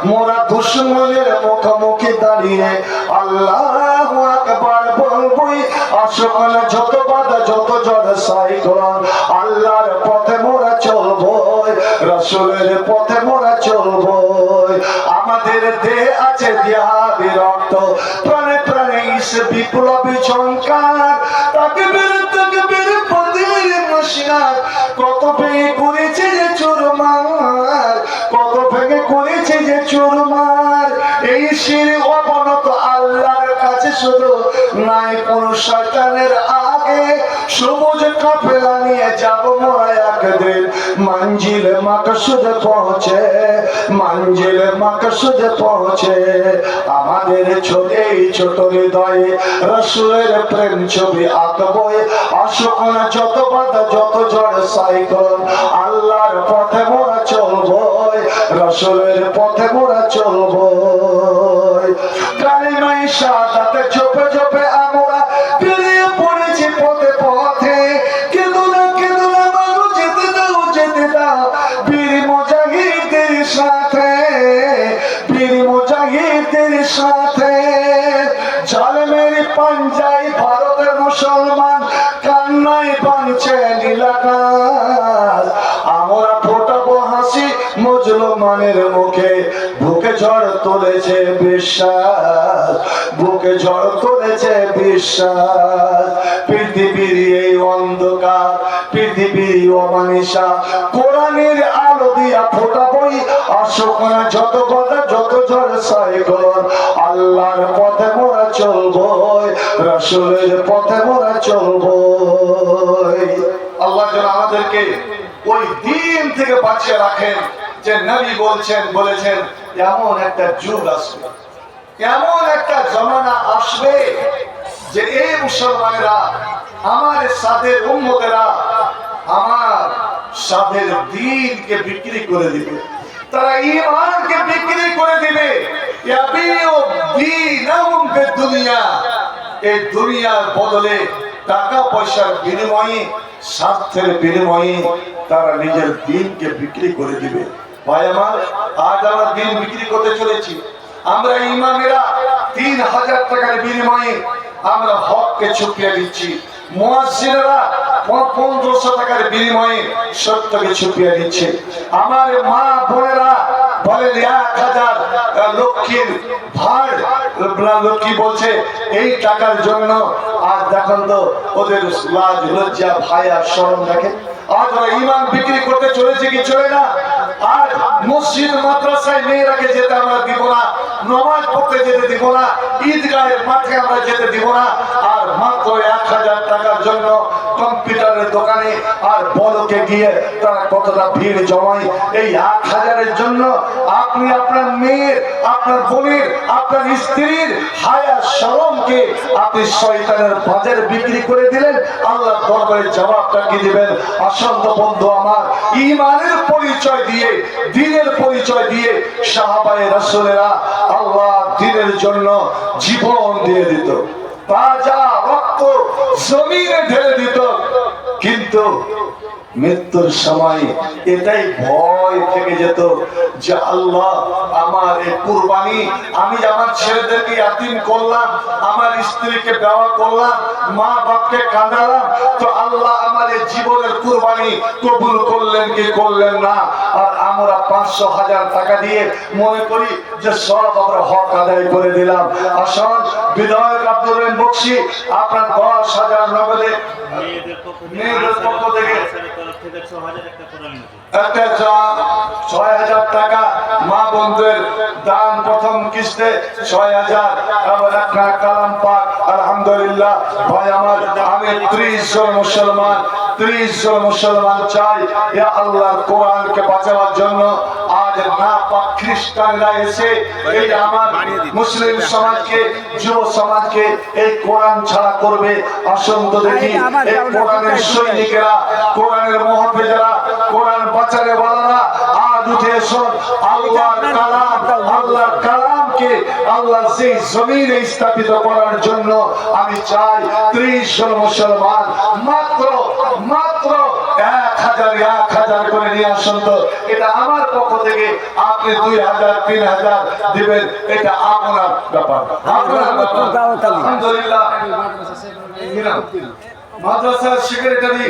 মোরা দুশ্মনের মুখোমুখি দাঁড়িয়ে আল্লাহু আকবার বলবই। আসল যত বাধা যত ঝড় সাইক্লোন আল্লাহর পথে মোরা চলবই, রাসূলের পথে মোরা চলবই। আমাদের দেহে আছে জিহাদি রক্ত, প্রাণে প্রাণে ইস বিপ্লবী ঝংকার। তাকবীর তাকবীর পদের মশিনার কত ভেঙে করেছে যে চুরমার, কত ভেঙে করেছে যে চুরমার। এই শির অবনত আল্লাহর কাছে শুধু নাই কোন শয়তানের আগে। সবুজ কাফেলা নিয়ে যাব মোরা একদিন মঞ্জিল মাকসুদে পৌঁছে, মঞ্জিল মাকসুদে পৌঁছে। আমাদের এই ছোট হৃদয়ে রাসূলের প্রেম ছবি আঁকবই। আসুক না যত বাধা যত ঝড় সাইক্লোন আল্লাহর পথে মোরা চলবই, রাসূলের পথে মোরা চলবই। কালিমায়ে শাহাদাতে ঝোপে ঝোপে আমরা বেরিয়ে পড়েছি পথে পথে। কেঁদো না বাবু, যেতে দাও যেতে দাও বীর মুজাহিদের সাথে, বীর মুজাহিদের সাথে। জালেমের পাঞ্জায় ভারতের মুসলমান কান্নায় বাঁধছে নীলাকাশ। আমরা ফোটাবো হাসি মুসলমানের মুখে, বুকে ঝড় তুলেছে বিশ্বাস, বুকে ঝড় তুলেছে বিশ্বাস। পৃথিবীর এই অন্ধকার, পৃথিবীর অমানিসা কোরআনের আলো দিয়া ফোটাবই। আসুক না যত কথা যত ঝড় সাইক্লোন আল্লাহর পথে মোরা চলবই, রাসূলের পথে মোরা চলবই। আল্লাহ যেন আমাদেরকে ওই দিন থেকে বাঁচিয়ে রাখেন যে নবী বলেছেন এমন একটা যুগ আসবে, এমন একটা জমানা আসবে যে এই মুসলমানেরা আমার সাথে উম্মতেরা আমার সাথে দ্বীনকে বিক্রি করে দিবে, তারা ঈমানকে বিক্রি করে দিবে। ইয়াবিউ দীনাহুম বিদুনিয়া, এই দুনিয়ার বদলে টাকা পয়সার বিনিময়ে স্বার্থের বিনিময়ে তারা নিজের দ্বীনকে বিক্রি করে দিবে। ভাই আমার, আজ আমরা দ্বীন বিক্রি করতে চলেছি। আমরা ইমামেরা 3000 টাকার বিনিময়ে আমরা হককে ছুপিয়ে দিচ্ছি। মুয়াজ্জিনেরা 1500 টাকার বিনিময়ে সত্যকে ছুপিয়ে দিচ্ছে। আমার মা বোনেরা বলেন 1000 লক্ষীর ভাড় লক্ষ্মী বলছে এই টাকার জন্য। আর দেখুন তো ওদের লাজ লজ্জা ভায়া শরম দেখেন। আজ ওরা ইমান বিক্রি করতে চলেছে কি চলে না? আর মসজিদ মাদ্রাসায় মেয়েরাকে যেতে আমরা দিব না, নামাজ পড়তে যেতে দিব না, ঈদগাহের মাঠে আমরা যেতে দিব না। আর মাত্র 1000 টাকার জন্য কম্পিউটারের দোকানে আর বলকে গিয়ে তারা কতটা ভিড় জমায়। এই 1000-এর জন্য আপনি আপনার মেয়ের, আপনার বোনের, আপনার স্ত্রীর হায়া শরমকে আপনি শয়তানের বাজারে বিক্রি করে দিলেন। আল্লাহ দরবারে জবাবটা কি দিবেন? আসন্ত বন্ধু আমার, ঈমানের পরিচয় দিয়ে, দ্বীনের পরিচয় দিয়ে সাহাবায়ে রাসূলেরা আল্লাহ দ্বীনের জন্য জীবন দিয়ে দিত, তাজা রক্ত জমিনে ঢেলে দিত। কিন্তু মৃত্যুর সময় এটাই ভয় থেকে যেত যে আল্লাহ আমার এই কুরবানি, আমি আমার ছেলেদেরকে ইয়াতিম করলাম, আমার স্ত্রীকে বেওয়া করলাম, মা বাপকে কাঁদালাম, তো আল্লাহ আমার এই জীবনের কুরবানি কবুল করলেন কি করলেন না? আর আমরা 500-1000 টাকা দিয়ে মনে করি যে সব আমরা হক আদায় করে দিলাম। আসল বিধায়ক আব্দুর রহিম বকশী আপনার 10,000 নগদে মেয়েদের পক্ষ থেকে 6,000 টাকা মা বোনদের দান, প্রথম কিস্তে 6,000। আবার আপনার কালাম পাক আলহামদুলিল্লাহ। ভাই আমার, আমি 30 জন মুসলমান চাই ইয়া আল্লাহর কোরআনকে বাঁচাবার জন্য। আজ না পাক খ্রিস্টানরা এসে এই আমার মুসলিম সমাজকে, যুব সমাজকে এই কোরআন ছাড়া করবে। আসুন তো দেখি এই কোরআনের সৈনিকেরা, কোরআনের মুহাফিজরা, কোরআন বাঁচারে ওয়ালারা আজ উঠে এসো। আল্লাহর কালামকে আল্লাহ সেই জমিনে স্থাপিত করার জন্য আমি চাই 30 জন মুসলমান মাত্র 1000 করে নিয়ে আসুন তো। এটা আমার পক্ষ থেকে আপনি 2000 3000 দিবেন, এটা আপনার ব্যাপার, আপনার ব্যাপার। আলহামদুলিল্লাহ। মাদ্রাসার সেক্রেটারি